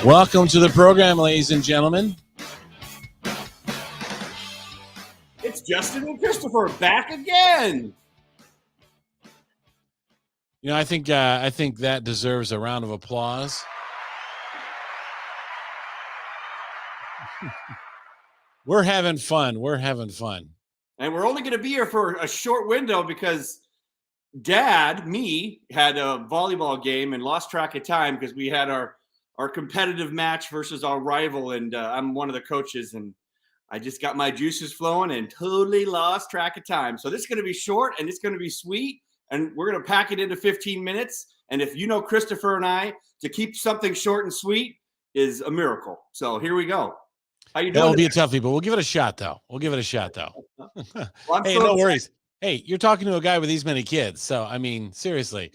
Welcome to the program, ladies and gentlemen. It's Justin and Christopher back again. You know, I think that deserves a round of applause. We're having fun. And we're only going to be here for a short window because Dad, me, had a volleyball game and lost track of time because we had our competitive match versus our rival, and I'm one of the coaches, and I just got my juices flowing and totally lost track of time. So this is going to be short and it's going to be sweet, and we're going to pack it into 15 minutes. And if you know Christopher and I, to keep something short and sweet is a miracle. So here we go. How you doing? That'll be a toughie, but we'll give it a shot, though. Well, hey, no worries. Hey, you're talking to a guy with these many kids, so I mean, seriously.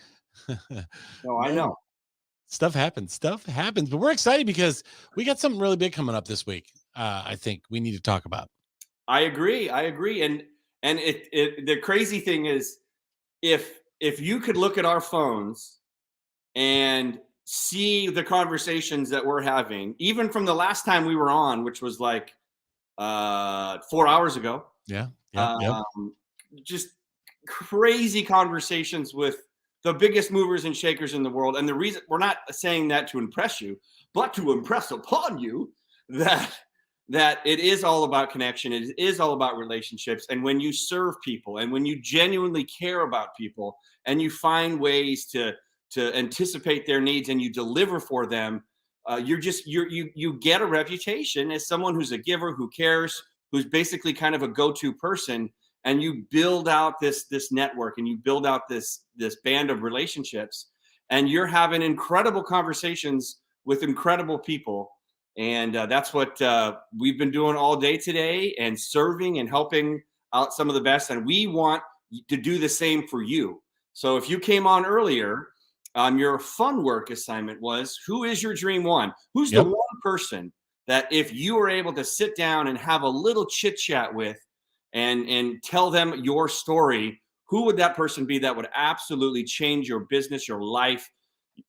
No, I know. Stuff happens, but we're excited because we got something really big coming up this week. I think we need to talk about. I agree. And the crazy thing is, if you could look at our phones and see the conversations that we're having, even from the last time we were on, which was like 4 hours ago. Yeah. Just crazy conversations with the biggest movers and shakers in the world. And the reason we're not saying that to impress you, but to impress upon you that it is all about connection. It is all about relationships. And when you serve people and when you genuinely care about people and you find ways to anticipate their needs and you deliver for them, you get a reputation as someone who's a giver, who cares, who's basically kind of a go-to person. And you build out this network and you build out this band of relationships, and you're having incredible conversations with incredible people. And that's what we've been doing all day today, and serving and helping out some of the best. And we want to do the same for you. So if you came on earlier, your fun work assignment was, who is your dream one? Who's the one person that if you were able to sit down and have a little chit chat with, and tell them your story, who would that person be that would absolutely change your business, your life,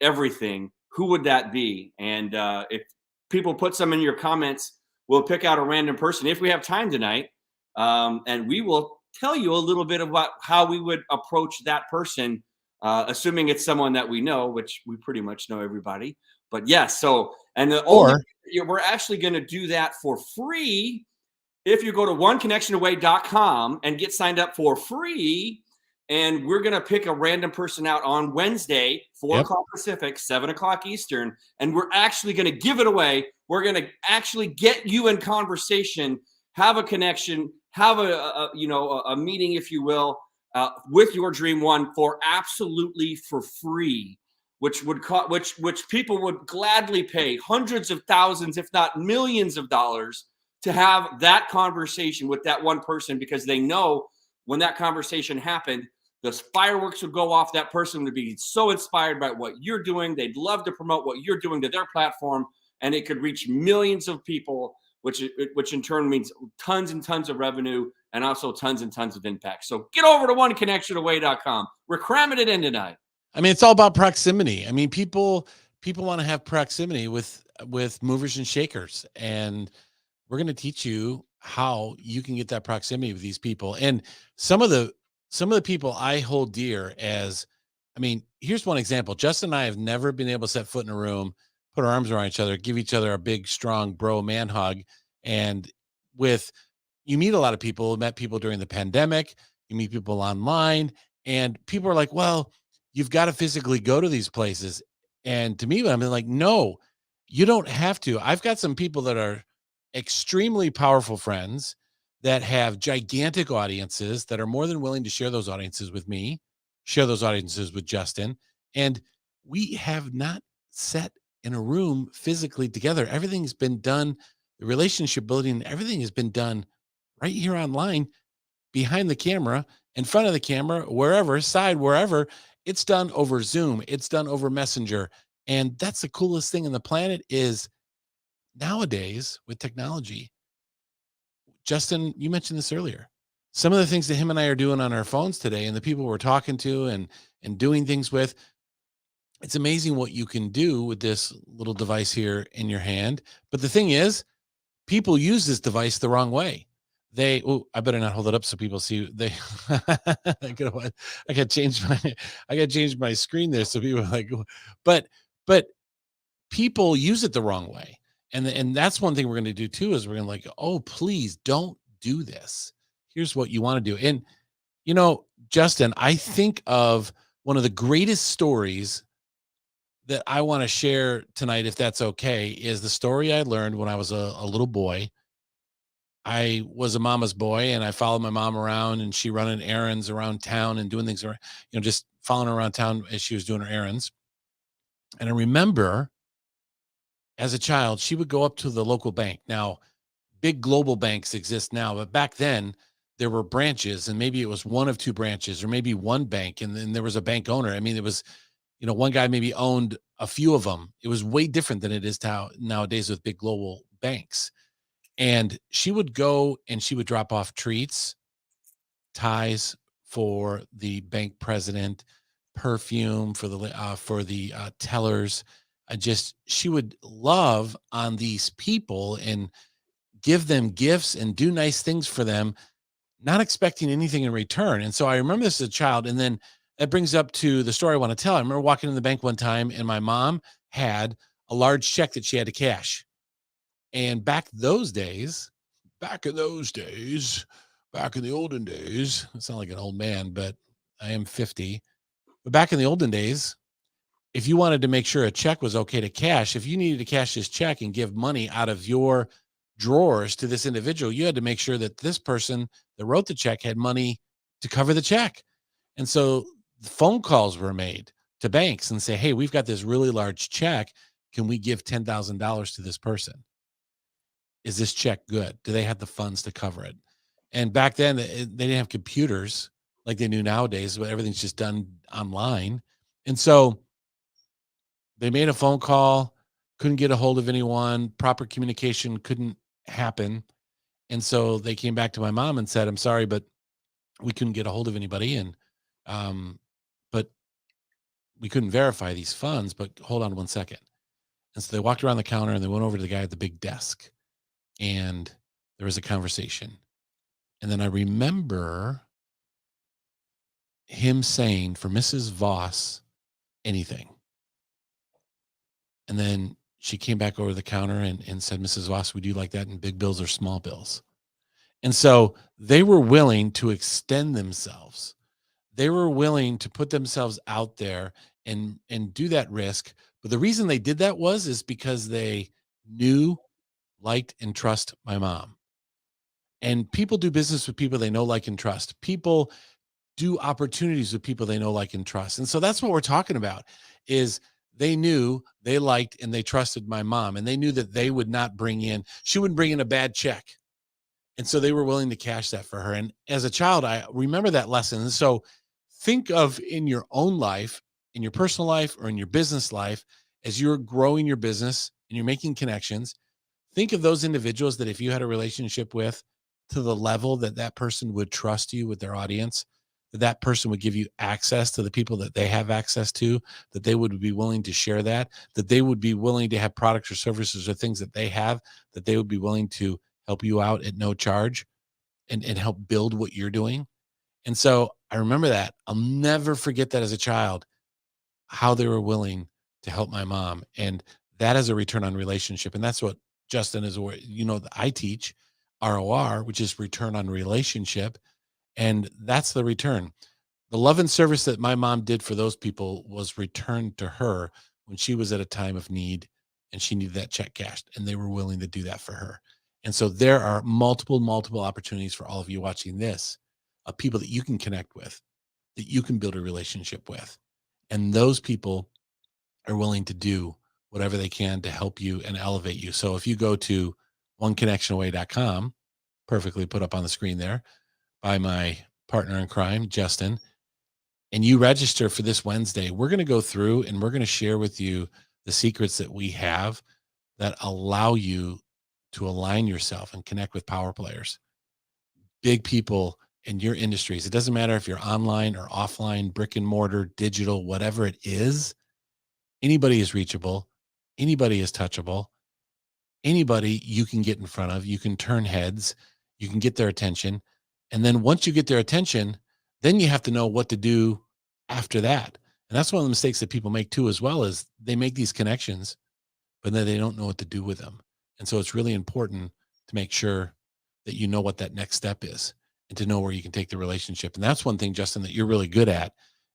everything? Who would that be? And if people put some in your comments, we'll pick out a random person if we have time tonight, and we will tell you a little bit about how we would approach that person, assuming it's someone that we know, which we pretty much know everybody. But yes, we're actually going to do that for free if you go to oneconnectionaway.com and get signed up for free. And we're going to pick a random person out on Wednesday, 4 o'clock Pacific, 7 o'clock Eastern. And we're actually going to give it away. We're going to actually get you in conversation, have a connection, have a meeting, if you will, with your dream one for absolutely for free, which people would gladly pay hundreds of thousands, if not millions of dollars, to have that conversation with that one person, because they know when that conversation happened, the fireworks would go off. That person would be so inspired by what you're doing. They'd love to promote what you're doing to their platform, and it could reach millions of people, which in turn means tons and tons of revenue and also tons and tons of impact. So get over to oneconnectionaway.com. We're cramming it in tonight. I mean, it's all about proximity. I mean, people want to have proximity with movers and shakers, and we're going to teach you how you can get that proximity with these people. And some of the people I hold dear as, I mean, here's one example. Justin and I have never been able to set foot in a room, put our arms around each other, give each other a big, strong bro man hug. And you meet a lot of people, met people during the pandemic, you meet people online, and people are like, well, you've got to physically go to these places. And to me, I'm like, no, you don't have to. I've got some people that are extremely powerful friends that have gigantic audiences that are more than willing to share those audiences with me, share those audiences with Justin. And we have not sat in a room physically together. Everything's been done, the relationship building, everything has been done right here online, behind the camera, in front of the camera, wherever, wherever. It's done over Zoom. It's done over Messenger. And that's the coolest thing on the planet is nowadays with technology. Justin, you mentioned this earlier. Some of the things that him and I are doing on our phones today and the people we're talking to and doing things with, It's amazing what you can do with this little device here in your hand. But the thing is, people use this device the wrong way. Oh, I better not hold it up so people see they I got to change my I got to change my screen there so people are like, but but people use it the wrong way. And that's one thing we're going to do too is we're going to like, oh, please don't do this. Here's what you want to do. And Justin, I think of one of the greatest stories that I want to share tonight, if that's okay, is the story I learned when I was a little boy. I was a mama's boy and I followed my mom around and she running errands around town and doing things, just following her around town as she was doing her errands. And I remember as a child, she would go up to the local bank. Now, big global banks exist now, but back then there were branches and maybe it was one of two branches or maybe one bank. And then there was a bank owner. I mean, it was, one guy maybe owned a few of them. It was way different than it is nowadays with big global banks. And she would go and she would drop off treats, ties for the bank president, perfume for the tellers. Just she would love on these people and give them gifts and do nice things for them, not expecting anything in return. And so I remember this as a child. And then that brings up to the story I want to tell. I remember walking in the bank one time and my mom had a large check that she had to cash. And back in those days, back in the olden days, I sound like an old man, but I am 50. But back in the olden days, if you wanted to make sure a check was okay to cash, if you needed to cash this check and give money out of your drawers to this individual, you had to make sure that this person that wrote the check had money to cover the check. And so phone calls were made to banks and say, hey, we've got this really large check. Can we give $10,000 to this person? Is this check good? Do they have the funds to cover it? And back then, they didn't have computers like they do nowadays, but everything's just done online. And so they made a phone call, couldn't get a hold of anyone, proper communication couldn't happen. And so they came back to my mom and said, I'm sorry, but we couldn't get a hold of anybody. And, but we couldn't verify these funds, but hold on one second. And so they walked around the counter and they went over to the guy at the big desk and there was a conversation. And then I remember him saying for Mrs. Voss, anything. And then she came back over the counter and said, Mrs. Voss, would you like that in big bills or small bills? And so they were willing to extend themselves. They were willing to put themselves out there and do that risk. But the reason they did that is because they knew, liked, and trust my mom. And people do business with people they know, like, and trust. People do opportunities with people they know, like, and trust. And so that's what we're talking about is they knew, they liked, and they trusted my mom. And they knew that she wouldn't bring in a bad check. And so they were willing to cash that for her. And as a child, I remember that lesson. And so think of in your own life, in your personal life or in your business life, as you're growing your business and you're making connections, think of those individuals that if you had a relationship with to the level that that person would trust you with their audience, that person would give you access to the people that they have access to, that they would be willing to share that they would be willing to have products or services or things that they have, that they would be willing to help you out at no charge and help build what you're doing. And so I remember that. I'll never forget that as a child, how they were willing to help my mom. And that is a return on relationship. And that's what Justin is, I teach ROR, which is return on relationship. And that's the return. The love and service that my mom did for those people was returned to her when she was at a time of need and she needed that check cashed, and they were willing to do that for her. And so there are multiple opportunities for all of you watching this of people that you can connect with, that you can build a relationship with. And those people are willing to do whatever they can to help you and elevate you. So if you go to oneconnectionaway.com, perfectly put up on the screen there by my partner in crime, Justin, and you register for this Wednesday, we're going to go through and we're going to share with you the secrets that we have that allow you to align yourself and connect with power players, big people in your industries. It doesn't matter if you're online or offline, brick and mortar, digital, whatever it is. Anybody is reachable. Anybody is touchable. Anybody you can get in front of, you can turn heads, you can get their attention. And then once you get their attention, then you have to know what to do after that. And that's one of the mistakes that people make too, as well, is they make these connections, but then they don't know what to do with them. And so it's really important to make sure that you know what that next step is and to know where you can take the relationship. And that's one thing, Justin, that you're really good at.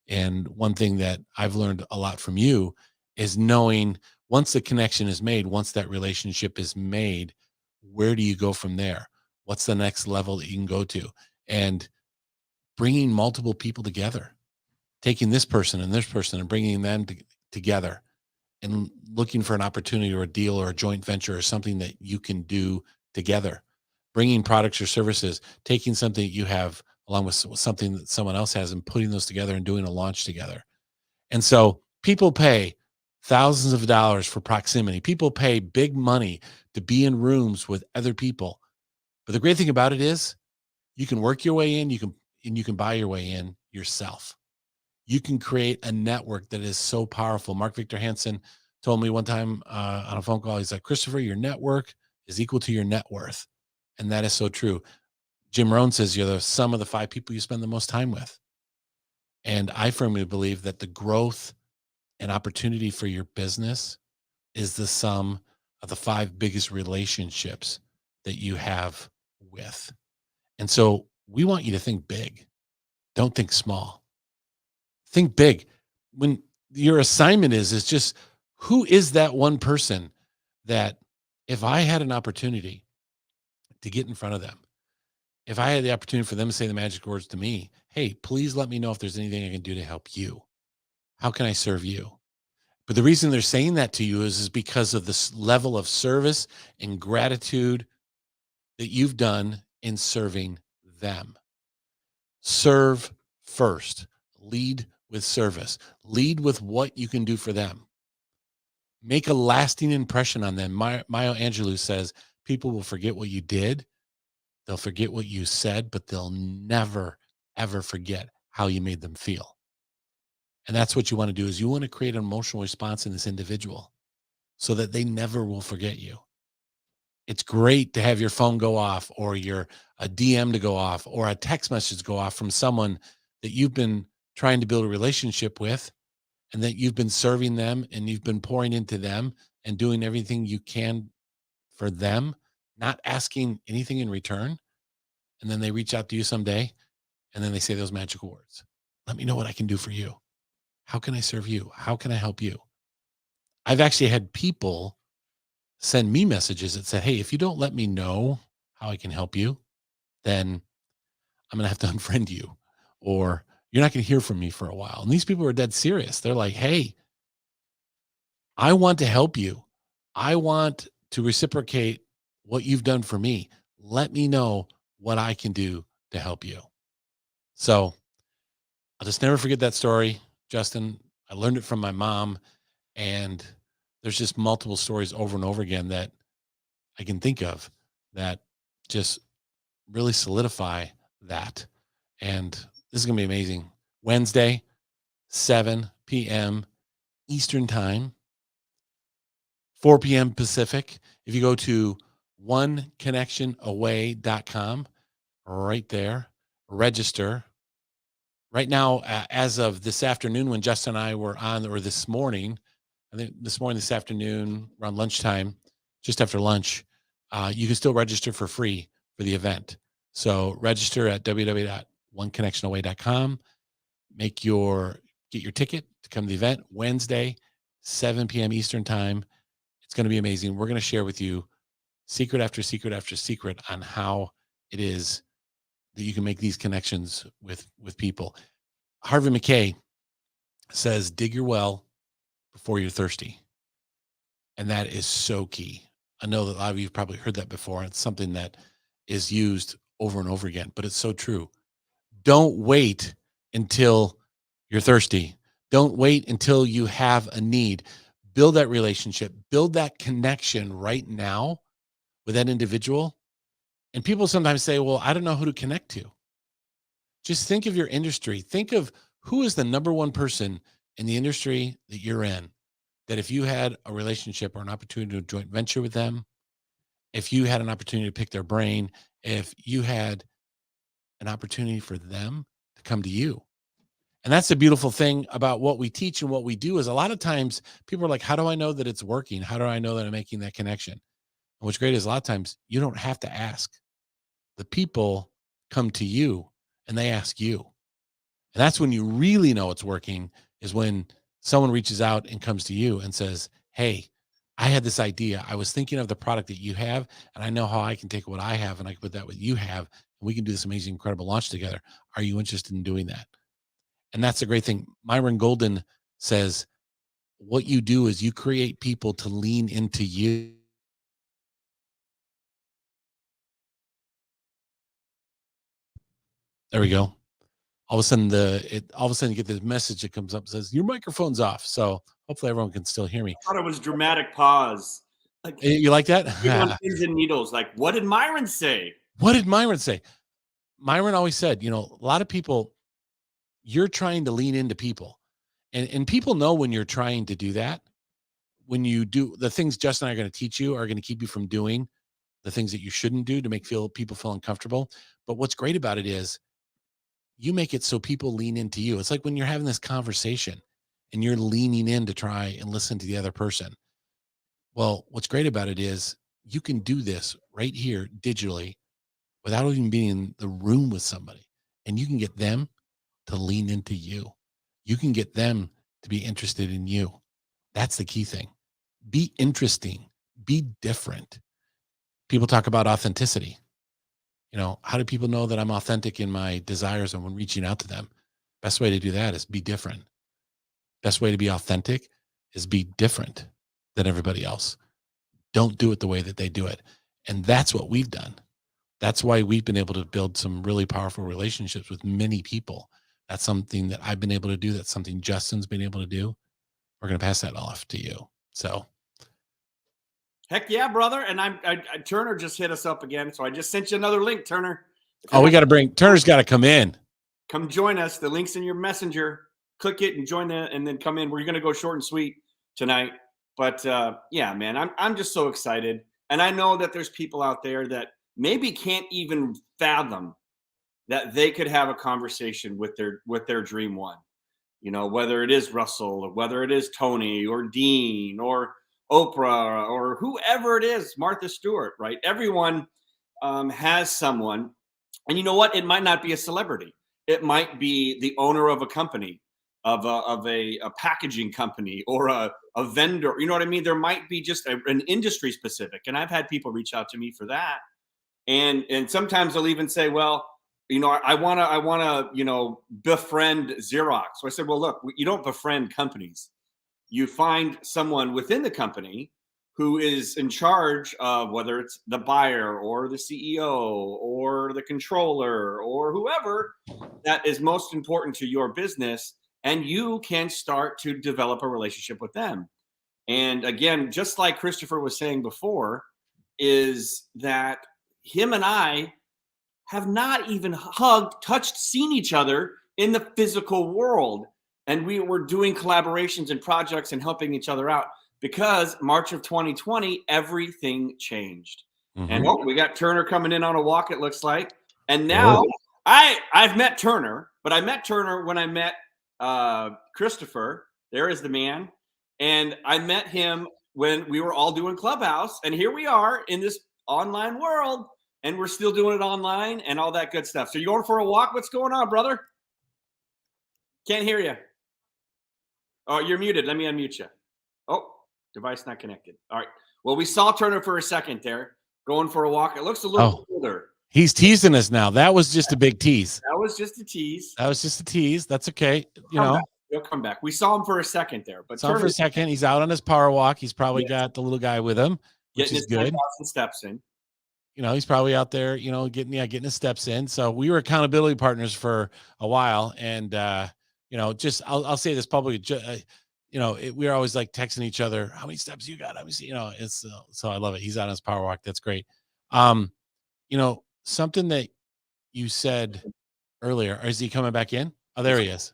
And one thing that I've learned a lot from you is knowing once the connection is made, once that relationship is made, where do you go from there? What's the next level that you can go to? And bringing multiple people together, taking this person and bringing them together and looking for an opportunity or a deal or a joint venture or something that you can do together, bringing products or services, taking something that you have along with something that someone else has and putting those together and doing a launch together. And so people pay thousands of dollars for proximity. People pay big money to be in rooms with other people. But the great thing about it is you can work your way in, you can buy your way in yourself. You can create a network that is so powerful. Mark Victor Hansen told me one time on a phone call, he's like, Christopher, your network is equal to your net worth. And that is so true. Jim Rohn says you're the sum of the 5 people you spend the most time with. And I firmly believe that the growth and opportunity for your business is the sum of the 5 biggest relationships that you have with. And so we want you to think big. Don't think small. Think big. When your assignment is just, who is that one person that if I had an opportunity to get in front of them, if I had the opportunity for them to say the magic words to me, hey, please let me know if there's anything I can do to help you. How can I serve you? But the reason they're saying that to you is because of this level of service and gratitude that you've done in serving them. Serve first. Lead with service. Lead with what you can do for them. Make a lasting impression on them. Maya Angelou says, people will forget what you did. They'll forget what you said, but they'll never, ever forget how you made them feel. And that's what you want to do, is you want to create an emotional response in this individual so that they never will forget you. It's great to have your phone go off or a DM to go off or a text message go off from someone that you've been trying to build a relationship with and that you've been serving them and you've been pouring into them and doing everything you can for them, not asking anything in return. And then they reach out to you someday and then they say those magical words. Let me know what I can do for you. How can I serve you? How can I help you? I've actually had people send me messages that said, hey, if you don't let me know how I can help you, then I'm going to have to unfriend you, or you're not going to hear from me for a while. And these people are dead serious. They're like, hey, I want to help you. I want to reciprocate what you've done for me. Let me know what I can do to help you. So I'll just never forget that story, Justin. I learned it from my mom, and there's just multiple stories over and over again that I can think of that just really solidify that. And this is going to be amazing. Wednesday, 7 p.m. Eastern Time, 4 p.m. Pacific. If you go to oneconnectionaway.com, right there, register. Right now, as of this afternoon, when Justin and I were on, or this morning, I think this afternoon, around lunchtime, just after lunch, you can still register for free for the event. So register at www.oneconnectionaway.com. Get your ticket to come to the event Wednesday, 7 p.m. Eastern Time. It's going to be amazing. We're going to share with you secret after secret after secret on how it is that you can make these connections with people. Harvey McKay says, dig your well before you're thirsty. And that is so key. I know that a lot of you have probably heard that before. And it's something that is used over and over again, but it's so true. Don't wait until you're thirsty. Don't wait until you have a need. Build that relationship, build that connection right now with that individual. And people sometimes say, well, I don't know who to connect to. Just think of your industry. Think of who is the number one person in the industry that you're in that if you had a relationship or an opportunity to joint venture with them, if you had an opportunity to pick their brain, if you had an opportunity for them to come to you. And that's the beautiful thing about what we teach and what we do is a lot of times people are like, how do I know that it's working? How do I know that I'm making that connection? And what's great is a lot of times you don't have to ask. The people come to you and they ask you. And that's when you really know it's working is when someone reaches out and comes to you and says, hey, I had this idea. I was thinking of the product that you have, and I know how I can take what I have and I can put that what you have, and we can do this amazing, incredible launch together. Are you interested in doing that? And that's the great thing. Myron Golden says, what you do is you create people to lean into you. There we go. All of a sudden, you get this message that comes up and says, your microphone's off. So hopefully everyone can still hear me. I thought it was dramatic pause. Like, You like that? on pins and needles. Like, what did Myron say? What did Myron say? Myron always said, a lot of people, you're trying to lean into people. And people know when you're trying to do that. When you do the things Justin and I are going to teach you are going to keep you from doing the things that you shouldn't do to make people feel uncomfortable. But what's great about it is you make it so people lean into you. It's like when you're having this conversation and you're leaning in to try and listen to the other person. Well, what's great about it is you can do this right here digitally without even being in the room with somebody, and you can get them to lean into you. You can get them to be interested in you. That's the key thing. Be interesting, be different. People talk about authenticity. How do people know that I'm authentic in my desires and when reaching out to them? Best way to do that is be different. Best way to be authentic is be different than everybody else. Don't do it the way that they do it. And that's what we've done. That's why we've been able to build some really powerful relationships with many people. That's something that I've been able to do. That's something Justin's been able to do. We're going to pass that off to you. So. Heck yeah, brother. And Turner just hit us up again. So I just sent you another link, Turner. We got to Turner's got to come in. Come join us. The link's in your messenger. Click it and join that and then come in. We're going to go short and sweet tonight. But yeah, man, I'm just so excited. And I know that there's people out there that maybe can't even fathom that they could have a conversation with their dream one. Whether it is Russell or whether it is Tony or Dean or Oprah or whoever it is, Martha Stewart, right? Everyone has someone. And you know what? It might not be a celebrity. It might be the owner of a company, of a packaging company or a vendor. You know what I mean? There might be just an industry specific. And I've had people reach out to me for that. And sometimes they'll even say, well, I want to, befriend Xerox. So I said, well, look, you don't befriend companies. You find someone within the company who is in charge of whether it's the buyer or the CEO or the controller or whoever that is most important to your business. And you can start to develop a relationship with them. And again, just like Christopher was saying before, is that him and I have not even hugged, touched, seen each other in the physical world. And we were doing collaborations and projects and helping each other out because March of 2020, everything changed. Mm-hmm. And we got Turner coming in on a walk, it looks like. And now I've met Turner, but I met Turner when I met Christopher. There is the man. And I met him when we were all doing Clubhouse. And here we are in this online world. And we're still doing it online and all that good stuff. So you going for a walk? What's going on, brother? Can't hear you. Oh, you're muted. Let me unmute you. Oh, device not connected. All right. Well, we saw Turner for a second there, going for a walk. It looks a little older. He's teasing us now. That was just a big tease. That was just a tease. That's okay. He'll come back. We saw him for a second there, but saw him for a second. He's out on his power walk. He's probably got the little guy with him, which is good. 10,000 steps in. He's probably out there, getting his steps in. So we were accountability partners for a while. And, I'll say this publicly, we're always like texting each other, how many steps you got? So I love it. He's on his power walk. That's great. Something that you said earlier, is he coming back in? Oh, there he is.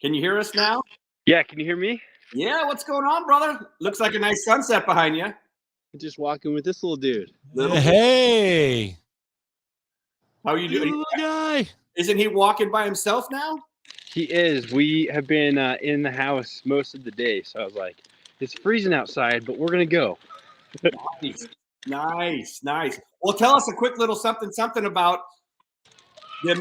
Can you hear us now? Yeah. Can you hear me? Yeah, what's going on, brother? Looks like a nice sunset behind you. Just walking with this little dude. Hey, How are you you doing? little guy. Isn't he walking by himself now? He is. We have been in the house most of the day, so I was like, it's freezing outside, but we're gonna go. Nice. Well, tell us a quick little something about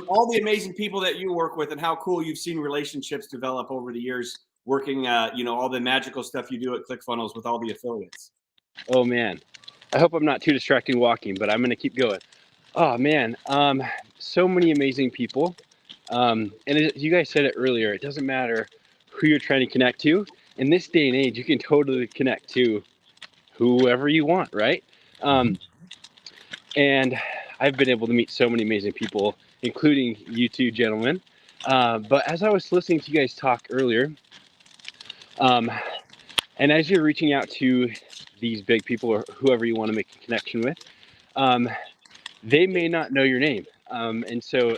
all the amazing people that you work with and how cool you've seen relationships develop over the years working, all the magical stuff you do at ClickFunnels with all the affiliates. Oh man, I hope I'm not too distracting walking, but I'm gonna keep going. Oh man, so many amazing people. And you guys said it earlier, it doesn't matter who you're trying to connect to. In this day and age, you can totally connect to whoever you want, right? And I've been able to meet so many amazing people, including you two gentlemen. But as I was listening to you guys talk earlier, and as you're reaching out to these big people or whoever you want to make a connection with, they may not know your name. And so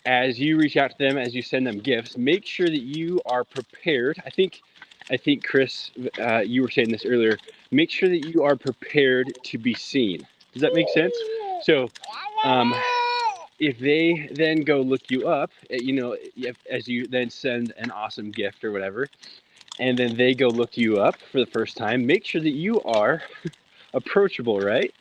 as you reach out to them, as you send them gifts, make sure that you are prepared. I think Chris, you were saying this earlier, make sure that you are prepared to be seen. Does that make sense? So if they then go look you up, as you then send an awesome gift or whatever, and then they go look you up for the first time, make sure that you are approachable, right?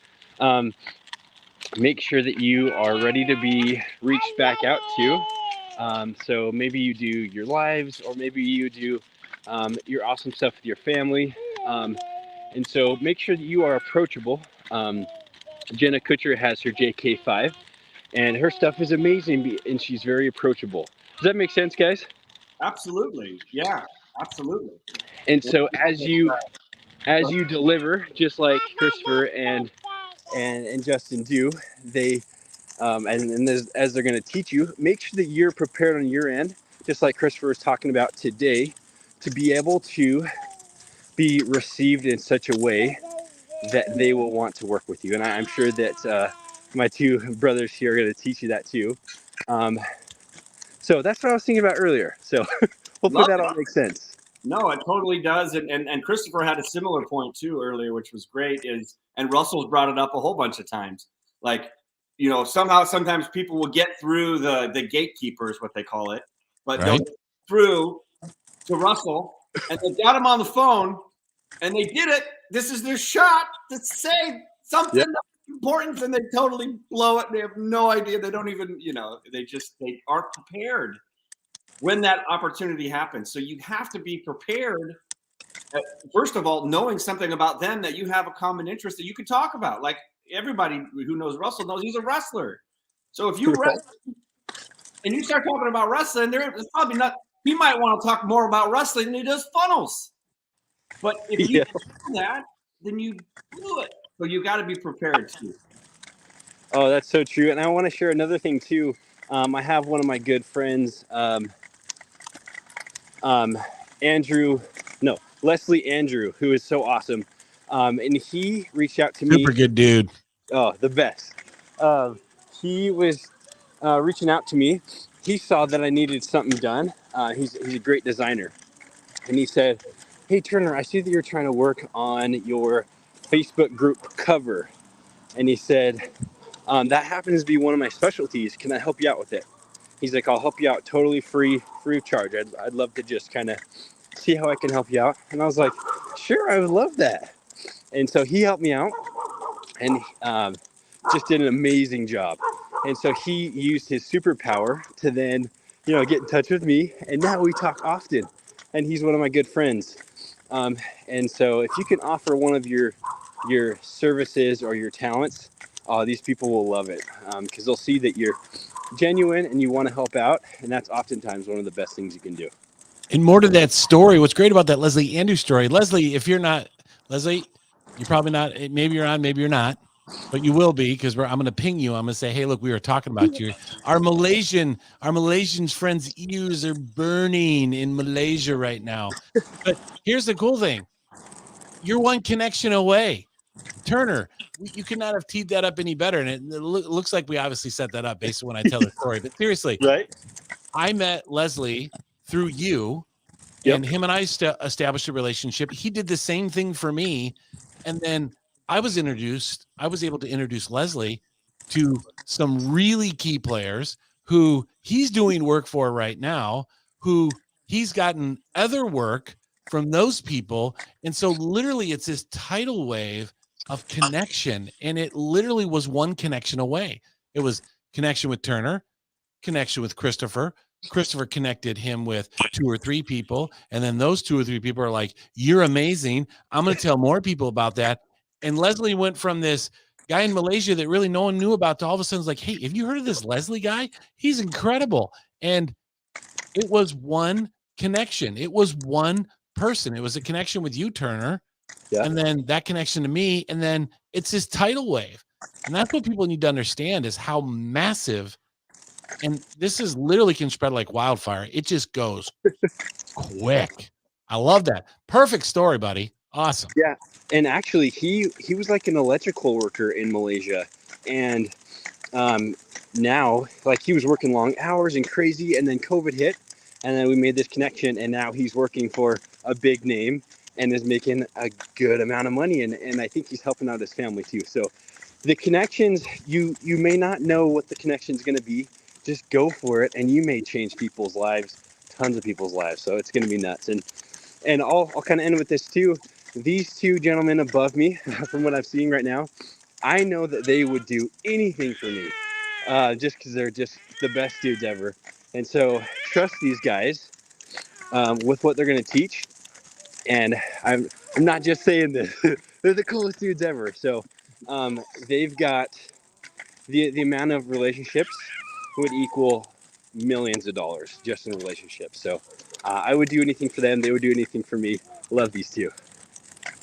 Make sure that you are ready to be reached back out to. So maybe you do your lives, or maybe you do your awesome stuff with your family. And so make sure that you are approachable. Jenna Kutcher has her JK5, and her stuff is amazing, and she's very approachable. Does that make sense, guys? Absolutely. Yeah, absolutely. And so as you deliver, just like Christopher and Justin do, they as they're going to teach you, make sure that you're prepared on your end, just like Christopher was talking about today, to be able to be received in such a way that they will want to work with you. And I'm sure that my two brothers here are going to teach you that too. So that's what I was thinking about earlier. So hopefully that all makes sense. No, it totally does. And Christopher had a similar point too earlier, which was great, and Russell's brought it up a whole bunch of times. Like, sometimes people will get through the gatekeepers, what they call it, but they'll get through to Russell, and they got him on the phone, and they did it. This is their shot to say something important, and they totally blow it. They have no idea. They don't even, they aren't prepared when that opportunity happens. So you have to be prepared. First of all, knowing something about them that you have a common interest that you can talk about. Like everybody who knows Russell knows he's a wrestler. So if you wrestle and you start talking about wrestling, there's probably not. He might want to talk more about wrestling than he does funnels. But if you do that, then you do it. So you got to be prepared too. Oh, that's so true. And I want to share another thing too. I have one of my good friends, Leslie Andrew, who is so awesome. And he reached out to me. Super good dude. Oh, the best. He was reaching out to me. He saw that I needed something done. He's a great designer. And he said, "Hey, Turner, I see that you're trying to work on your Facebook group cover." And he said, that happens to be one of my specialties. Can I help you out with it? He's like, "I'll help you out totally free of charge. I'd love to just kind of see how I can help you out." And I was like, "Sure, I would love that." And so he helped me out, and just did an amazing job. And so he used his superpower to then, get in touch with me. And now we talk often, and he's one of my good friends. And so if you can offer one of your services or your talents, these people will love it, because they'll see that you're genuine and you want to help out. And that's oftentimes one of the best things you can do. And more to that story, what's great about that Leslie Andrew story, Leslie, if you're not, Leslie, you're probably not, maybe you're on, maybe you're not, but you will be, because I'm going to ping you. I'm going to say, "Hey, look, we were talking about you." Our Malaysian friends' ears are burning in Malaysia right now. But here's the cool thing. You're one connection away. Turner, you could not have teed that up any better. And it looks like we obviously set that up based on when I tell the story. But seriously, Right? I met Leslie through you, Yep. And him and I established a relationship. He did the same thing for me. And then I was able to introduce Leslie to some really key players who he's doing work for right now, who he's gotten other work from those people. And so literally it's this tidal wave of connection. And it literally was one connection away. It was connection with Turner, connection with Christopher. Christopher connected him with 2 or 3 people. And then those 2 or 3 people are like, you're amazing. I'm going to tell more people about that. And Leslie went from this guy in Malaysia that really no one knew about to all of a sudden like, hey, have you heard of this Leslie guy? He's incredible. And it was one connection. It was one person. It was a connection with you, Turner. Yeah. And then that connection to me. And then it's this tidal wave. And that's what people need to understand is how massive. And this is literally can spread like wildfire. It just goes quick. I love that. Perfect story, buddy. Awesome. Yeah. And actually he was like an electrical worker in Malaysia. And now like he was working long hours and crazy, and then COVID hit, and then we made this connection, and now he's working for a big name and is making a good amount of money. And I think he's helping out his family too. So the connections, you may not know what the connection is going to be. Just go for it, and you may change people's lives, tons of people's lives. So it's going to be nuts. And I'll kind of end with this too. These 2 gentlemen above me, from what I'm seeing right now, I know that they would do anything for me, just because they're just the best dudes ever. And so trust these guys with what they're going to teach. And I'm not just saying this; they're the coolest dudes ever. So they've got the amount of relationships would equal millions of dollars just in relationships. So I would do anything for them. They would do anything for me. Love these 2.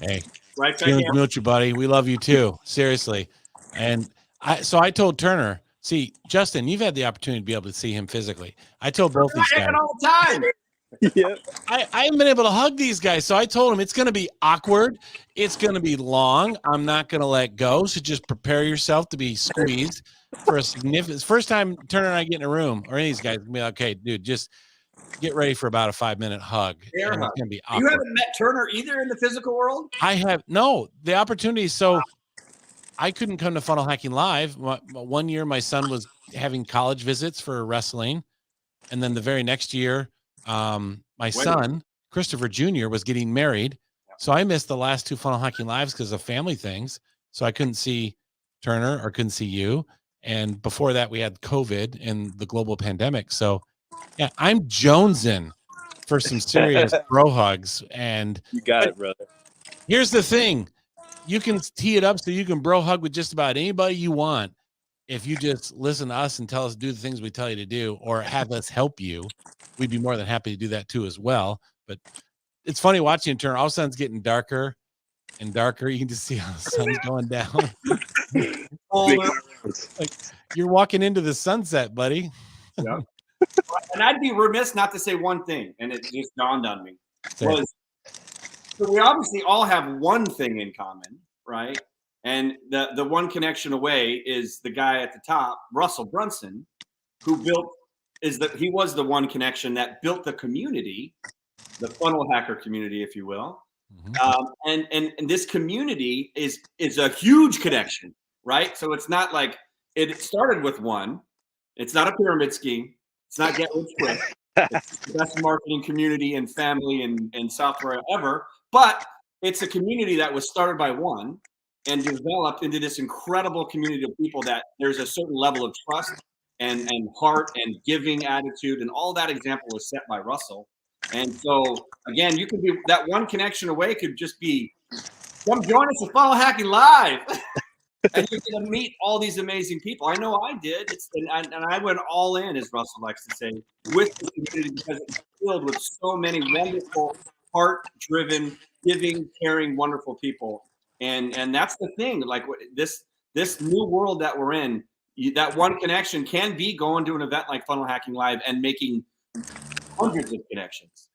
Hey, Right back feeling here. about you, buddy. We love you too. Seriously. And I told Turner, see, Justin, you've had the opportunity to be able to see him physically. I told both these guys. All the time. Yeah. I haven't been able to hug these guys. So I told him it's going to be awkward. It's going to be long. I'm not going to let go. So just prepare yourself to be squeezed for a significant first time Turner and I get in a room, or any of these guys can be like, okay, dude, just get ready for about a 5-minute hug. Air And hug. it's going to be You awkward. haven't met Turner either in the physical world? I have the opportunity. So I couldn't come to Funnel Hacking Live. One year, my son was having college visits for wrestling. And then the very next year, my son, Christopher Jr., was getting married. So I missed the last 2 Funnel Hacking Lives because of family things. So I couldn't see Turner or couldn't see you. And before that, we had COVID and the global pandemic. So yeah, I'm jonesing for some serious bro hugs. And You got it, brother. here's the thing. You can tee it up so you can bro hug with just about anybody you want. If you just listen to us and tell us to do the things we tell you to do, or have us help you, we'd be more than happy to do that too as well. But it's funny watching it turn. All of a sudden it's getting darker and darker. You can just see how the sun's going down. Like you're walking into the sunset, buddy. Yeah. And I'd be remiss not to say one thing, and it just dawned on me. So we obviously all have one thing in common, right? And the one connection away is the guy at the top, Russell Brunson, who he was the one connection that built the community, the funnel hacker community, if you will. Mm-hmm. And this community is a huge connection, right? So it's not like it started with one. It's not a pyramid scheme. It's not get rich quick. It's the best marketing community and family and software ever. But it's a community that was started by one and developed into this incredible community of people that there's a certain level of trust and heart and giving attitude, and all that example was set by Russell. And so again, you could be that one connection away, could just be come join us at Funnel Hacking Live. And you're going to meet all these amazing people. I know I did. And I went all in, as Russell likes to say, with the community, because it's filled with so many wonderful, heart-driven, giving, caring, wonderful people. And that's the thing. Like this new world that we're in, that one connection can be going to an event like Funnel Hacking Live and making hundreds of connections.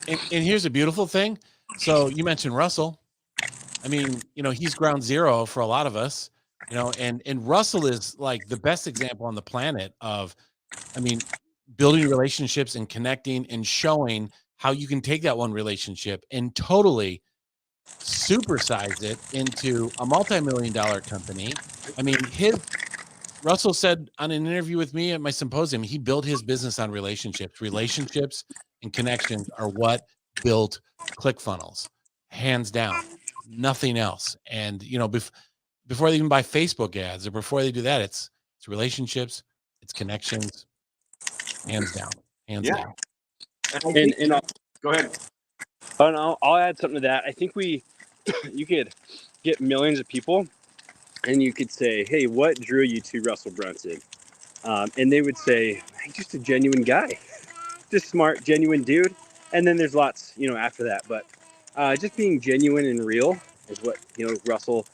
And here's a beautiful thing. So you mentioned Russell. I mean, he's ground zero for a lot of us. And Russell is like the best example on the planet of, building relationships and connecting and showing how you can take that one relationship and totally supersize it into a multi-million-dollar company. I mean, Russell said on an interview with me at my symposium, he built his business on relationships. Relationships and connections are what built ClickFunnels, hands down, nothing else. And, you know, before they even buy Facebook ads or before they do that, it's relationships, it's connections, hands down, hands Yeah. down. And Go ahead. I'll add something to that. I think you could get millions of people, and you could say, "Hey, what drew you to Russell Brunson?" And they would say, "He's just a genuine guy, just smart, genuine dude." And then there's lots, after that. But just being genuine and real is what Russell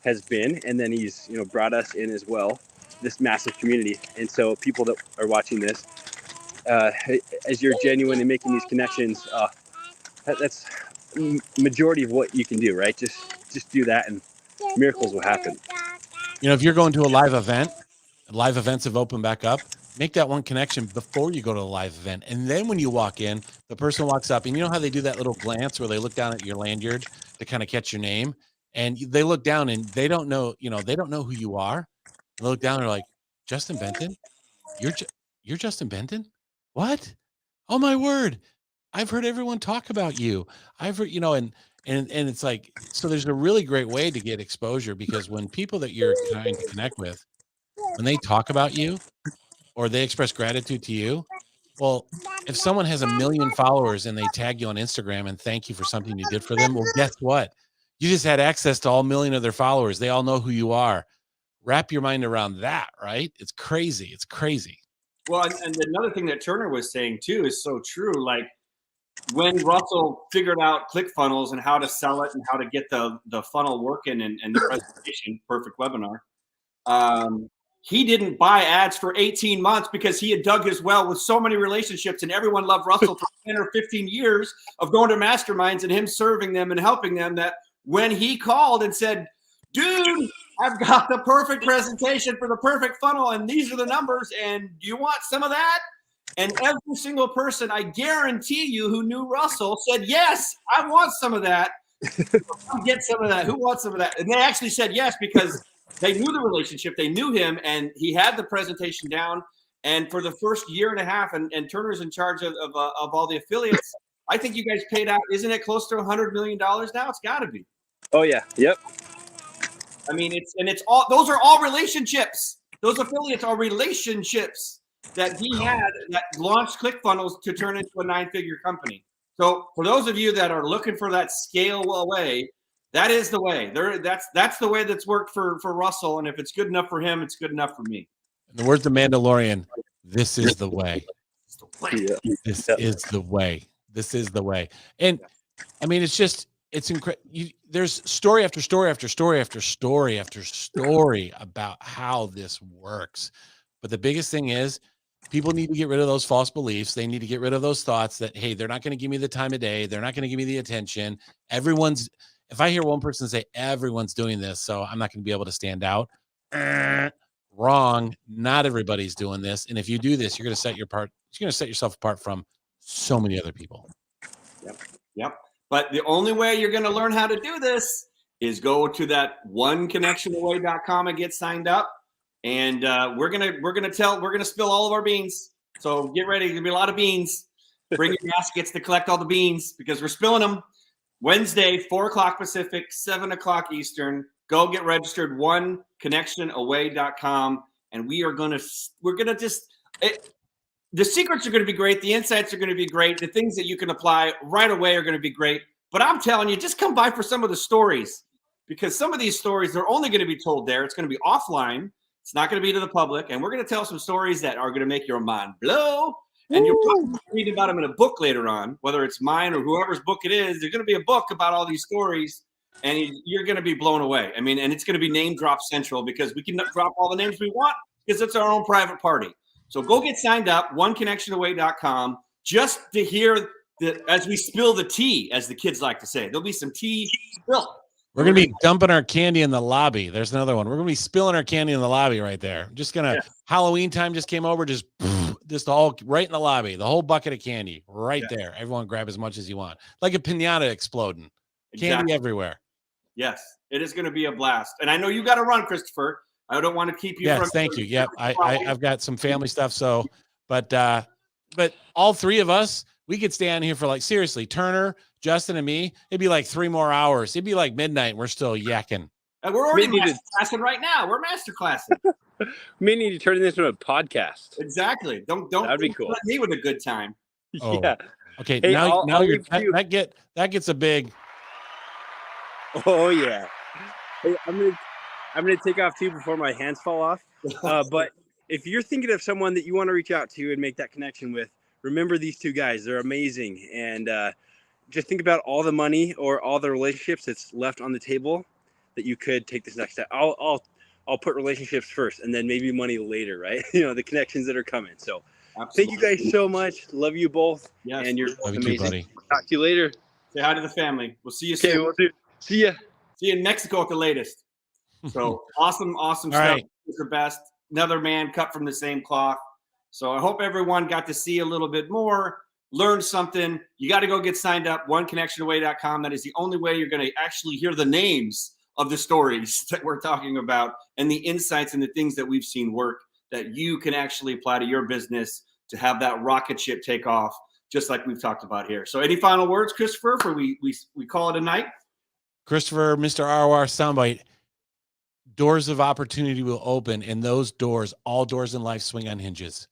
has been, and then he's brought us in as well, this massive community. And so people that are watching this, as you're genuine and making these connections, that's majority of what you can do, right? Just do that, and miracles will happen. You know, if you're going to a live event, live events have opened back up, make that one connection before you go to the live event. And then when you walk in, the person walks up, and you know how they do that little glance where they look down at your lanyard to kind of catch your name, and they look down and they don't know, they don't know who you are. They look down and they're like, Justin Benton? You're Justin Benton? What? Oh my word. I've heard everyone talk about you. I've heard, and it's like, so there's a really great way to get exposure, because when people that you're trying to connect with, when they talk about you or they express gratitude to you, well, if someone has 1 million followers and they tag you on Instagram and thank you for something you did for them, well, guess what? You just had access to all 1 million of their followers. They all know who you are. Wrap your mind around that, right? It's crazy. It's crazy. Well, and another thing that Turner was saying too is so true. Like when Russell figured out ClickFunnels and how to sell it and how to get the funnel working and the presentation, perfect webinar, he didn't buy ads for 18 months because he had dug his well with so many relationships, and everyone loved Russell for 10 or 15 years of going to masterminds and him serving them and helping them, that when he called and said, dude, I've got the perfect presentation for the perfect funnel, and these are the numbers, and do you want some of that? And every single person, I guarantee you, who knew Russell said, yes, I want some of that. I'll get some of that. Who wants some of that? And they actually said yes, because they knew the relationship, they knew him, and he had the presentation down. And for the first year and a half, and Turner's in charge of all the affiliates, I think you guys paid out, isn't it close to $100 million now? It's got to be. Oh yeah, yep. I mean, it's all, those are all relationships. Those affiliates are relationships that he had that launched ClickFunnels to turn into a 9-figure company. So for those of you that are looking for that scale away, that is the way. That's the way that's worked for Russell. And if it's good enough for him, it's good enough for me. In the words of Mandalorian, this is the way. This is the way. This is the way. And I mean, it's incredible. There's story after story after story after story after story about how this works. But the biggest thing is, people need to get rid of those false beliefs. They need to get rid of those thoughts that, hey, they're not going to give me the time of day. They're not going to give me the attention. If I hear one person say everyone's doing this, so I'm not going to be able to stand out. Wrong. Not everybody's doing this. And if you do this, you're going to set yourself apart from so many other people. Yep. But the only way you're going to learn how to do this is go to that oneconnectionaway.com and get signed up. And we're gonna spill all of our beans. So get ready. There's gonna be a lot of beans. Bring your baskets to collect all the beans, because we're spilling them. Wednesday, 4:00 Pacific, 7:00 Eastern. Go get registered. oneconnectionaway.com, and we're gonna just. The secrets are going to be great. The insights are going to be great. The things that you can apply right away are going to be great. But I'm telling you, just come by for some of the stories, because some of these stories, they're only going to be told there. It's going to be offline. It's not going to be to the public. And we're going to tell some stories that are going to make your mind blow. And you'll probably read about them in a book later on, whether it's mine or whoever's book it is. There's going to be a book about all these stories, and you're going to be blown away. I mean, and it's going to be name drop central, because we can drop all the names we want, because it's our own private party. So go get signed up, oneconnectionaway.com, just to hear as we spill the tea, as the kids like to say. There'll be some tea spilled. We're going to be dumping our candy in the lobby. There's another one. We're going to be spilling our candy in the lobby right there. Just going to, Halloween time just came over. Just just all right in the lobby, the whole bucket of candy right there. Everyone grab as much as you want, like a pinata exploding, candy everywhere. Yes, it is going to be a blast. And I know you got to run, Christopher. I don't want to keep you. Yes, thank you. Yep, I've got some family stuff. So, but all three of us, we could stay on here for like, seriously, Turner, Justin, and me. It'd be like 3 more hours. It'd be like midnight. And we're still yakking. And we're already master classing right now. We're master classing. We may need to turn this into a podcast. Exactly. Don't That'd be cool. Let me with a good time. Oh. Yeah. Okay. Hey, now I'll you're leave that gets a big. Oh yeah. Hey, I'm gonna take off too before my hands fall off. But if you're thinking of someone that you want to reach out to and make that connection with, remember these two guys. They're amazing, and just think about all the money or all the relationships that's left on the table that you could take this next step. I'll put relationships first, and then maybe money later, right? The connections that are coming. So, Thank you guys so much. Love you both. Yes. And you're Love you amazing. too, buddy. Talk to you later. Say hi to the family. We'll see you Okay, soon. we'll do. See ya. See you in Mexico at the latest. So awesome stuff. Right. It's the best. Another man cut from the same cloth. So I hope everyone got to see a little bit more, learn something. You got to go get signed up, oneconnectionaway.com. That is the only way you're going to actually hear the names of the stories that we're talking about and the insights and the things that we've seen work that you can actually apply to your business to have that rocket ship take off, just like we've talked about here. So any final words, Christopher, for we call it a night? Christopher, Mr. ROR soundbite. Doors of opportunity will open, and those doors, all doors in life swing on hinges.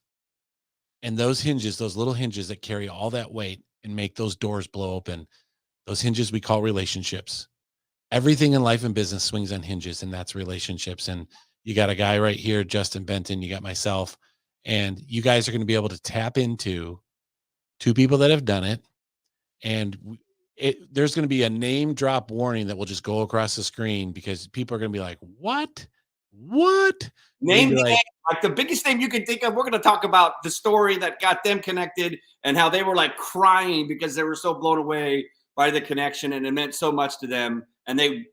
And those hinges, those little hinges that carry all that weight and make those doors blow open, those hinges we call relationships. Everything in life and business swings on hinges, and that's relationships. And you got a guy right here, Justin Benton, you got myself, and you guys are going to be able to tap into 2 people that have done it. And there's going to be a name drop warning that will just go across the screen because people are going to be like, what? Name like the biggest name you can think of. We're going to talk about the story that got them connected and how they were like crying because they were so blown away by the connection and it meant so much to them. And they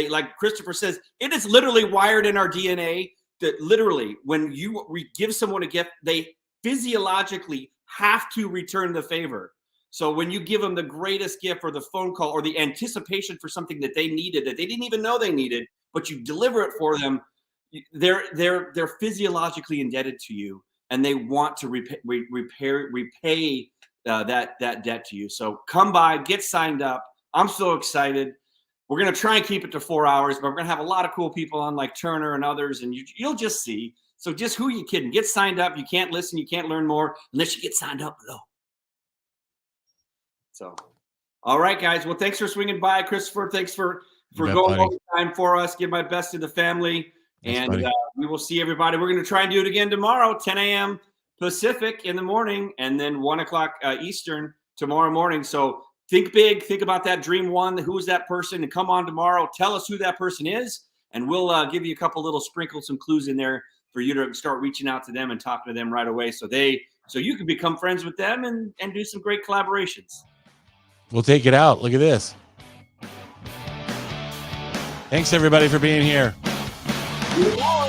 like Christopher says, it is literally wired in our DNA that literally when you give someone a gift, they physiologically have to return the favor. So when you give them the greatest gift or the phone call or the anticipation for something that they needed, that they didn't even know they needed, but you deliver it for them, they're physiologically indebted to you, and they want to repay that debt to you. So come by, get signed up. I'm so excited. We're going to try and keep it to 4 hours, but we're going to have a lot of cool people on like Turner and others, and you'll just see. So just who are you kidding? Get signed up. You can't listen. You can't learn more unless you get signed up, though. So, all right, guys. Well, thanks for swinging by, Christopher. Thanks for going over time for us. Give my best to the family. Thanks, and we will see everybody. We're going to try and do it again tomorrow, 10 a.m. Pacific in the morning, and then 1 o'clock Eastern tomorrow morning. So think big. Think about that dream one. Who is that person? And come on tomorrow. Tell us who that person is, and we'll give you a couple little sprinkles, some clues in there for you to start reaching out to them and talking to them right away so you can become friends with them and do some great collaborations. We'll take it out. Look at this. Thanks, everybody, for being here. Good morning.